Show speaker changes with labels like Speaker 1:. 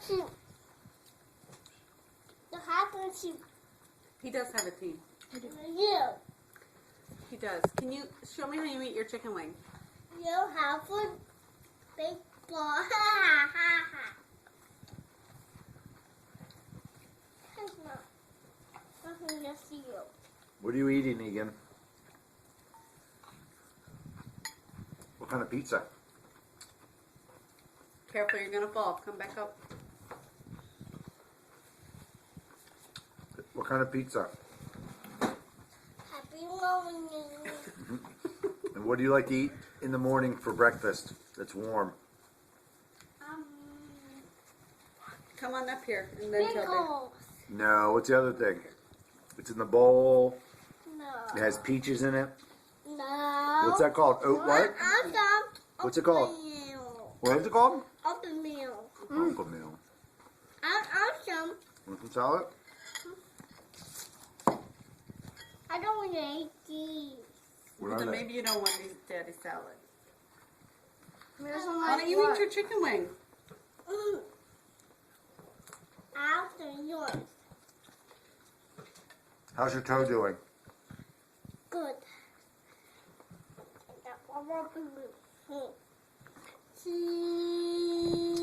Speaker 1: team. You have a team.
Speaker 2: He does have a team.
Speaker 1: You.
Speaker 2: He does. Can you show me how you eat your chicken wing?
Speaker 1: You have a big ball. Nothing to see you.
Speaker 3: What are you eating, Egan? What kind of pizza?
Speaker 2: Careful, you're gonna fall. Come back up.
Speaker 3: What kind of pizza?
Speaker 1: Happy morning.
Speaker 3: And what do you like to eat in the morning for breakfast that's warm?
Speaker 2: Come on up here and then tell me.
Speaker 1: Pickles.
Speaker 3: No, what's the other thing? It's in the bowl.
Speaker 1: No.
Speaker 3: It has peaches in it.
Speaker 1: No.
Speaker 3: What's that called? Oat what?
Speaker 1: Awesome.
Speaker 3: What's it called?
Speaker 1: Oatmeal.
Speaker 3: What is it called?
Speaker 1: Oatmeal.
Speaker 3: Oatmeal.
Speaker 1: Awesome.
Speaker 3: Want some salad?
Speaker 1: I don't want to eat these.
Speaker 3: What are
Speaker 2: Then
Speaker 3: they?
Speaker 2: maybe you don't want to eat daddy's salad.
Speaker 1: There's
Speaker 2: Why don't you eat your chicken wing?
Speaker 1: After yours.
Speaker 3: How's your toe doing?
Speaker 1: Good. That one more blue. See.